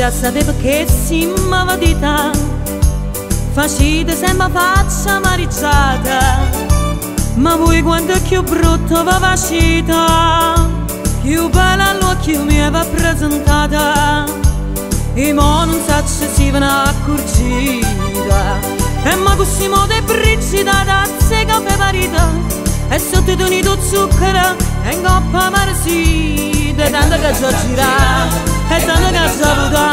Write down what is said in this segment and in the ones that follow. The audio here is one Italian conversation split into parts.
già sapevo che si m'aveva dita, facite sempre faccia amareggiata, ma voi quando è più brutto va facita, più bella all'occhio mi aveva presentata, e mo non so se si va accorgita, e ma così mo de brigida tazze caffè parita, e sotto tunito zucchero e in coppa marsita, tanto che già gira e tanto che già vota,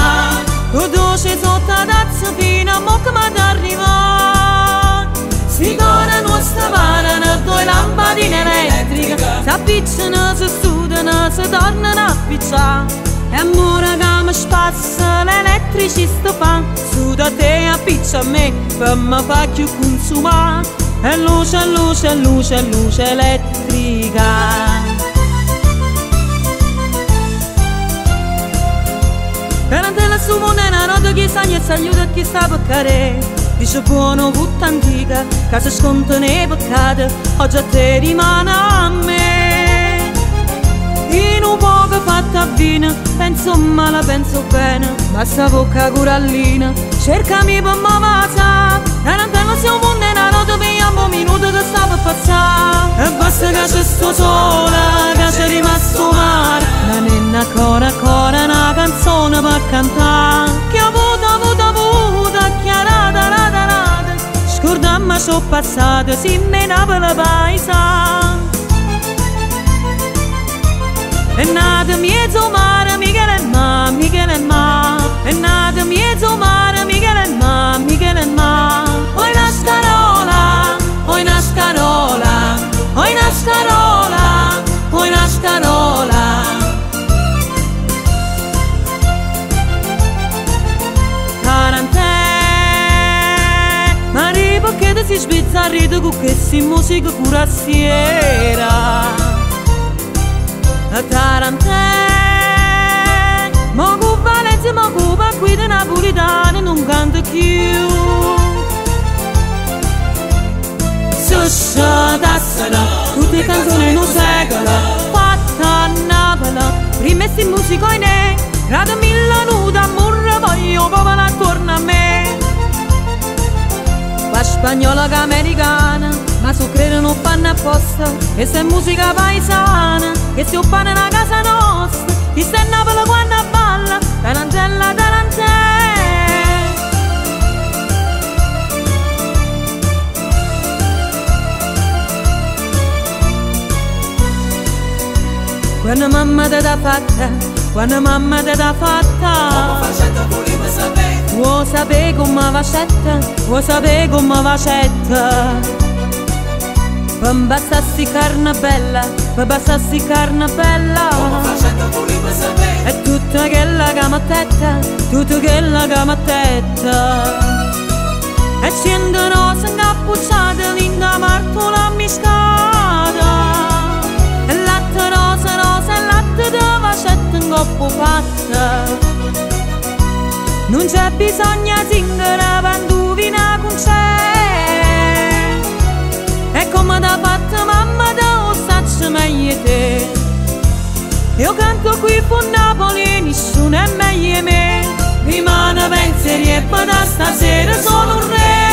tu dolce sotto la tazza fino a mo che mi arriva, si torna nostra vana, due lampadine elettriche, si appicciano, si studano, si tornano a picciare, e ora che mi spazza l'elettricista fa, su da te appiccia a me, per me fa più consumare, e luce, luce, luce, luce elettrica. Tarantella su monena, noto chi sa e aiuta chi sta a peccare, dice buono tutta antica, che si sconta nei peccati, oggi a te rimane a me. In un poco fatta a vino, penso male, penso bene, ma sta bocca corallina, cercami per mamma. Tarantella su monena, noto vediamo un minuto che sta per passare, e basta che c'è sto sola, che c'è rimasto mare, la nenna ancora una canzone per cantare, che ho avuto, chiarata, rata, scordamma sono passata, si menava la paesa. È nato mezzo mare, Michele e ma, è nato mezzo mare, Michele e ma, oi una scarola, oi una scarola, oi una scarola, oi una scarola. Tarantè, ma arrivo che ti si sbizzarrito con questa musica curassiera. Tarantè, ma con Valencia, ma con guida napolitana non canta più. Suscia, tassala, tutte canzoni in un secolo, fatta a Napoli, rimessi in musica in e, rada mille nuda, murra voglio, popolo attorno a me. Va spagnola che americana, ma so credo non fanno apposta, e se è musica paesana, che si oppane una casa nostra, chi sta in Napoli quando balla, tarantella, tarantè. Quando mamma te l'ha fatta, quando mamma te l'ha fatta, vuoi sapere come facetta, vuoi sapere come facetta. Per bassarsi carne bella, per bassarsi carne bella, è tutta quella gamattetta, tutta quella gamattetta. E scende rosa incappucciata, linda martola miscata, e latte rosa, rosa, e latte di vascetta in coppo fatta. Non c'è bisogno di singere panduvina con c'è, e come da fatta mamma da ossaccia meglio te. Io canto qui con Napoli, nessuno è meglio me, rimane pensieri e da stasera sono un re.